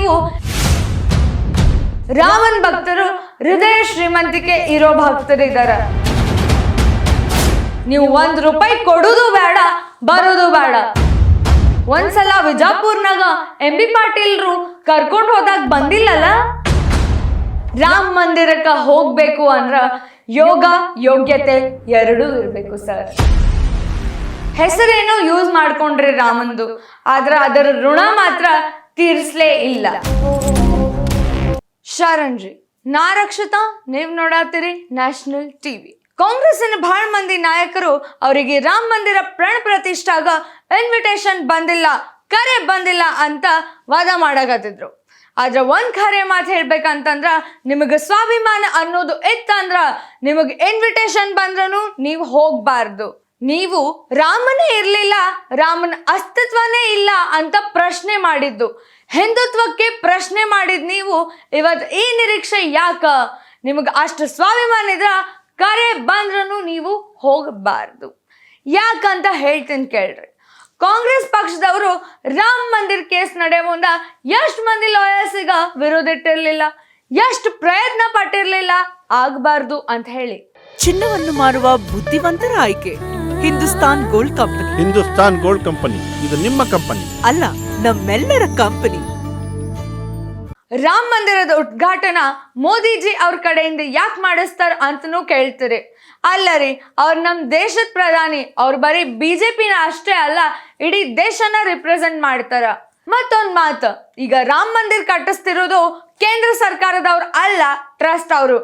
ನೀವು ರಾಮನ್ ಭಕ್ತರು ಹೃದಯ ಶ್ರೀಮಂತಿಕೆ ಇರೋ ಭಕ್ತರಿದ್ದಾರೆ. ನೀವು ₹1 ಕೊಡುದು ಬೇಡ, ಬರೋದು ಬೇಡ. ಒಂದ್ಸಲ ವಿಜಾಪುರ್ನಾಗ MB ಪಾಟೀಲ್ರು ಕರ್ಕೊಂಡು ಹೋದಾಗ ಬಂದಿಲ್ಲಲ್ಲ. ರಾಮ ಮಂದಿರಕ್ಕ ಹೋಗ್ಬೇಕು ಅಂದ್ರ ಯೋಗ ಯೋಗ್ಯತೆ ಎರಡೂ ಇರ್ಬೇಕು ಸರ್. ಹೆಸರೇನೋ ಯೂಸ್ ಮಾಡ್ಕೊಂಡ್ರಿ ರಾಮಂದು, ಆದ್ರ ಅದರ ಋಣ ಮಾತ್ರ ತೀರಿಸ್ಲೇ ಇಲ್ಲ. ಶರಣ್ರಿ, ನಾ ರಕ್ಷಿತಾ, ನೀವ್ ನೋಡಾತಿರಿ ನ್ಯಾಷನಲ್ ಟಿವಿ. ಕಾಂಗ್ರೆಸ್ಸಿನ ಬಹಳ ಮಂದಿ ನಾಯಕರು ಅವರಿಗೆ ರಾಮ ಮಂದಿರ ಪ್ರಾಣ ಪ್ರತಿಷ್ಠಾಗ ಇನ್ವಿಟೇಷನ್ ಬಂದಿಲ್ಲ, ಕರೆ ಬಂದಿಲ್ಲ ಅಂತ ವಾದ ಮಾಡಕತ್ತಿದ್ರು. ಆದ್ರೆ ಒಂದ್ ಖರೆ ಮಾತು ಹೇಳ್ಬೇಕಂತಂದ್ರ, ನಿಮಗೆ ಸ್ವಾಭಿಮಾನ ಅನ್ನೋದು ಇತ್ತಂದ್ರ ನಿಮಗೆ ಇನ್ವಿಟೇಷನ್ ಬಂದ್ರೂ ನೀವು ಹೋಗ್ಬಾರ್ದು. ನೀವು ರಾಮನೇ ಇರ್ಲಿಲ್ಲ, ರಾಮನ ಅಸ್ತಿತ್ವನೇ ಇಲ್ಲ ಅಂತ ಪ್ರಶ್ನೆ ಮಾಡಿದ್ದು, ಹಿಂದುತ್ವಕ್ಕೆ ಪ್ರಶ್ನೆ ಮಾಡಿದ್ ನೀವು ಇವತ್ತು ಈ ನಿರೀಕ್ಷೆ ಯಾಕ? ನಿಮಗೆ ಅಷ್ಟು ಸ್ವಾಭಿಮಾನ ಇದ್ರ ಕರೆ ಬಂದ್ರೂ ನೀವು ಹೋಗಬಾರ್ದು. ಯಾಕಂತ ಹೇಳ್ತೀನಿ ಕೇಳ್ರಿ. ಕಾಂಗ್ರೆಸ್ ಪಕ್ಷದವರು ರಾಮ ಮಂದಿರ ಕೇಸ್ ನಡೆಯೋ ಮುಂದ ಎಷ್ಟು ಮಂದಿ ಲಾಯರ್ಸಿಗ ವಿರೋಧ ಇಟ್ಟಿರ್ಲಿಲ್ಲ, ಎಷ್ಟು ಪ್ರಯತ್ನ ಪಟ್ಟಿರ್ಲಿಲ್ಲ ಆಗ್ಬಾರ್ದು ಅಂತ ಹೇಳಿ. ಚಿನ್ನವನ್ನು ಮಾರುವ ಬುದ್ಧಿವಂತರ ಆಯ್ಕೆ Hindustan gold company. Hindustan gold company ಇದು ನಿಮ್ಮ ಕಂಪನಿ ಅಲ್ಲ, ನಮ್ಮೆಲ್ಲರ ಕಂಪನಿ. ರಾಮ ಮಂದಿರದ ಉದ್ಘಾಟನಾ ಮೋದಿಜಿ ಅವ್ರ ಕಡೆಯಿಂದ ಯಾಕೆ ಮಾಡಿಸ್ತಾರ ಅಂತನೂ ಕೇಳ್ತೀರಿ. ಅಲ್ಲ ರೀ, ಅವ್ರು ನಮ್ಮ ದೇಶದ ಪ್ರಧಾನಿ, ಅವ್ರು ಬರೀ BJPನ ಅಷ್ಟೇ ಅಲ್ಲ, ಇಡೀ ದೇಶನ ರಿಪ್ರೆಸೆಂಟ್ ಮಾಡ್ತಾರ. ಮತ್ತೊಂದ್ ಮಾತು, ಈಗ ರಾಮ ಮಂದಿರ ಕಟ್ಟಿಸ್ತಿರೋದು ಕೇಂದ್ರ ಸರ್ಕಾರದವ್ರು ಅಲ್ಲ, ಟ್ರಸ್ಟ್ ಅವರು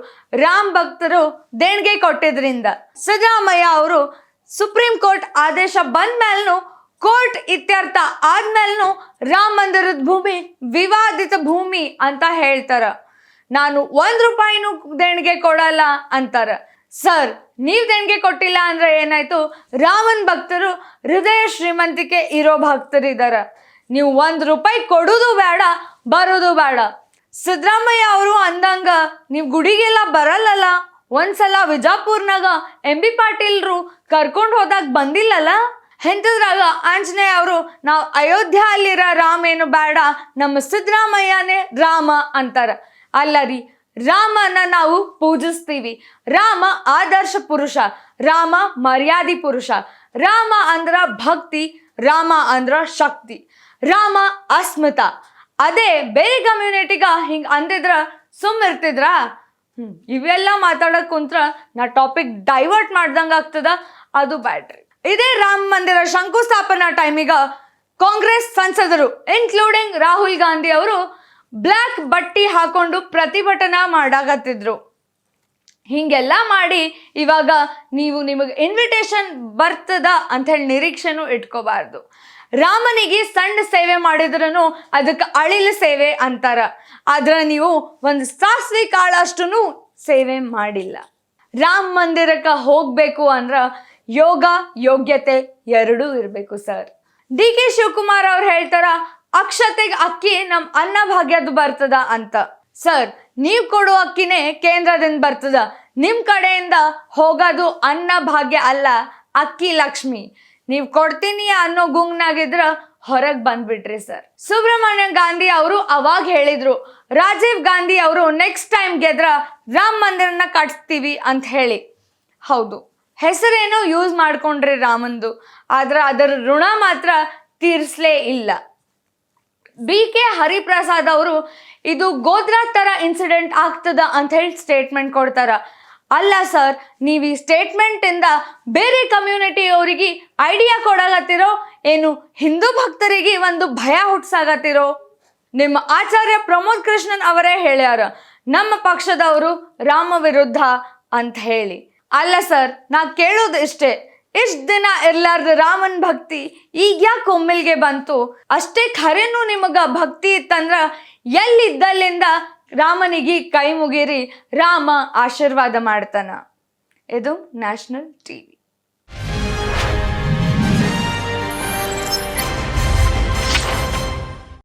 ರಾಮ್ ಭಕ್ತರು ದೇಣಿಗೆ ಕೊಟ್ಟಿದ್ರಿಂದ. ಸಿದ್ದರಾಮಯ್ಯ ಅವರು ಸುಪ್ರೀಂ ಕೋರ್ಟ್ ಆದೇಶ ಬಂದ ಮೇಲೂ, ಕೋರ್ಟ್ ಇತ್ಯರ್ಥ ಆದ್ಮೇಲೂ ರಾಮ ಮಂದಿರದ ಭೂಮಿ ವಿವಾದಿತ ಭೂಮಿ ಅಂತ ಹೇಳ್ತಾರ. ನಾನು ₹1 ದೇಣಿಗೆ ಕೊಡಲ್ಲ ಅಂತಾರ. ಸರ್, ನೀವ್ ದೇಣಿಗೆ ಕೊಟ್ಟಿಲ್ಲ ಅಂದ್ರೆ ಏನಾಯ್ತು? ರಾಮನ್ ಭಕ್ತರು ಹೃದಯ ಶ್ರೀಮಂತಿಕೆ ಇರೋ ಭಕ್ತರಿದಾರ. ನೀವು ₹1 ಕೊಡುದು ಬೇಡ, ಬರೋದು ಬೇಡ. ಸಿದ್ದರಾಮಯ್ಯ ಅವರು ಅಂದಂಗ ನೀವು ಗುಡಿಗೆಲ್ಲ ಬರಲ್ಲಲ್ಲ. ಒಂದ್ಸಲ ವಿಜಾಪುರ್ನಾಗ MB ಪಾಟೀಲ್ರು ಕರ್ಕೊಂಡು ಹೋದಾಗ ಬಂದಿಲ್ಲಲ್ಲ. ಎಂತದ್ರಾಗ ಆಂಜನೇಯ ಅವರು ನಾವು ಅಯೋಧ್ಯ ಅಲ್ಲಿರೋ ರಾಮ ಏನು ಬೇಡ, ನಮ್ಮ ಸಿದ್ದರಾಮಯ್ಯನೇ ರಾಮ ಅಂತಾರ. ಅಲ್ಲ ರೀ, ರಾಮನ ನಾವು ಪೂಜಿಸ್ತೀವಿ. ರಾಮ ಆದರ್ಶ ಪುರುಷ, ರಾಮ ಮರ್ಯಾದಿ ಪುರುಷ, ರಾಮ ಅಂದ್ರ ಭಕ್ತಿ, ರಾಮ ಅಂದ್ರ ಶಕ್ತಿ, ರಾಮ ಅಸ್ಮಿತ. ಅದೇ ಬೇರೆ ಕಮ್ಯುನಿಟಿಗ ಹಿಂಗ ಅಂದಿದ್ರ ಸುಮ್ಮಿರ್ತಿದ್ರ? ಇವೆಲ್ಲ ಮಾತಾಡಕ್ ಕುಂತ್ರ ನಾ ಟಾಪಿಕ್ ಡೈವರ್ಟ್ ಮಾಡ್ದಂಗ ಆಗ್ತದ, ಅದು ಬ್ಯಾಡ್ರಿ. ಇದೇ ರಾಮ ಮಂದಿರ ಶಂಕುಸ್ಥಾಪನಾ ಟೈಮಿಗ ಕಾಂಗ್ರೆಸ್ ಸಂಸದರು ಇನ್ಕ್ಲೂಡಿಂಗ್ ರಾಹುಲ್ ಗಾಂಧಿ ಅವರು ಬ್ಲ್ಯಾಕ್ ಬಟ್ಟಿ ಹಾಕೊಂಡು ಪ್ರತಿಭಟನಾ ಮಾಡಾಕತ್ತಿದ್ರು. ಹಿಂಗೆಲ್ಲ ಮಾಡಿ ಇವಾಗ ನೀವು ನಿಮಗೆ ಇನ್ವಿಟೇಷನ್ ಬರ್ತದ ಅಂತ ಹೇಳಿ ನಿರೀಕ್ಷೆನೂ ಇಟ್ಕೋಬಾರ್ದು. ರಾಮನಿಗೆ ಸಣ್ಣ ಸೇವೆ ಮಾಡಿದ್ರೂ ಅದಕ್ಕೆ ಅಳಿಲು ಸೇವೆ ಅಂತಾರ. ಆದ್ರೆ ನೀವು ಒಂದು ಸಾಸಿವೆ ಕಾಳಷ್ಟು ಸೇವೆ ಮಾಡಿಲ್ಲ. ರಾಮ ಮಂದಿರಕ್ಕೆ ಹೋಗ್ಬೇಕು ಅಂದ್ರ ಯೋಗ ಯೋಗ್ಯತೆ ಎರಡೂ ಇರಬೇಕು ಸರ್. DK ಶಿವಕುಮಾರ್ ಅವ್ರು ಹೇಳ್ತಾರ, ಅಕ್ಷತೆಗೆ ಅಕ್ಕಿ ನಮ್ ಅನ್ನ ಭಾಗ್ಯದ ಬರ್ತದ ಅಂತ. ಸರ್, ನೀವ್ ಕೊಡೋ ಅಕ್ಕಿನೇ ಕೇಂದ್ರದಿಂದ ಬರ್ತದ. ನಿಮ್ ಕಡೆಯಿಂದ ಹೋಗೋದು ಅನ್ನ ಭಾಗ್ಯ ಅಲ್ಲ, ಅಕ್ಕಿ ಲಕ್ಷ್ಮಿ. ನೀವ್ ಕೊಡ್ತೀನಿ ಅನ್ನೋ ಗುಂಗ್ನಾಗಿದ್ರ ಹೊರಗ್ ಬಂದ್ಬಿಟ್ರಿ ಸರ್. ಸುಬ್ರಹ್ಮಣ್ಯ ಗಾಂಧಿ ಅವರು ಅವಾಗ ಹೇಳಿದ್ರು, ರಾಜೀವ್ ಗಾಂಧಿ ಅವರು ನೆಕ್ಸ್ಟ್ ಟೈಮ್ ಗೆದ್ರ ರಾಮ ಮಂದಿರನ ಕಟ್ಸ್ತೀವಿ ಅಂತ ಹೇಳಿ. ಹೌದು, ಹೆಸರೇನೋ ಯೂಸ್ ಮಾಡ್ಕೊಂಡ್ರಿ ರಾಮಂದು, ಆದ್ರೆ ಅದರ ಋಣ ಮಾತ್ರ ತೀರಿಸ್ಲೇ ಇಲ್ಲ. BK ಹರಿಪ್ರಸಾದ್ ಅವರು ಇದು ಗೋಧ್ರಾ ತರ ಇನ್ಸಿಡೆಂಟ್ ಆಗ್ತದ ಅಂತ ಹೇಳಿ ಸ್ಟೇಟ್ಮೆಂಟ್ ಕೊಡ್ತಾರ. ಅಲ್ಲ ಸರ್, ನೀವು ಈ ಸ್ಟೇಟ್ಮೆಂಟ್ ಇಂದ ಬೇರೆ ಕಮ್ಯುನಿಟಿ ಅವರಿಗೆ ಐಡಿಯಾ ಕೊಡಾಗತ್ತಿರೋ ಏನು ಹಿಂದೂ ಭಕ್ತರಿಗೆ ಒಂದು ಭಯ ಹುಟ್ಸಾಗತ್ತಿರೋ? ನಿಮ್ಮ ಆಚಾರ್ಯ ಪ್ರಮೋದ್ ಕೃಷ್ಣನ್ ಅವರೇ ಹೇಳ್ಯಾರ, ನಮ್ಮ ಪಕ್ಷದವರು ರಾಮ ವಿರುದ್ಧ ಅಂತ ಹೇಳಿ. ಅಲ್ಲ ಸರ್, ನಾ ಕೇಳೋದು ಇಷ್ಟೇ, ಇಷ್ಟ ದಿನ ಇರ್ಲಾರ್ದ ರಾಮನ್ ಭಕ್ತಿ ಈಗ ಯಾಕೆ ಒಮ್ಮೆಲ್ಗೆ ಬಂತು? ಅಷ್ಟೇ ಖರೇನು ನಿಮಗ ಭಕ್ತಿ ಇತ್ತಂದ್ರ ಎಲ್ಲಿದ್ದಲ್ಲಿಂದ ರಾಮನಿಗೆ ಕೈ ಮುಗಿರಿ, ರಾಮ ಆಶೀರ್ವಾದ ಮಾಡ್ತಾನ. ಇದು ನ್ಯಾಷನಲ್ ಟಿವಿ.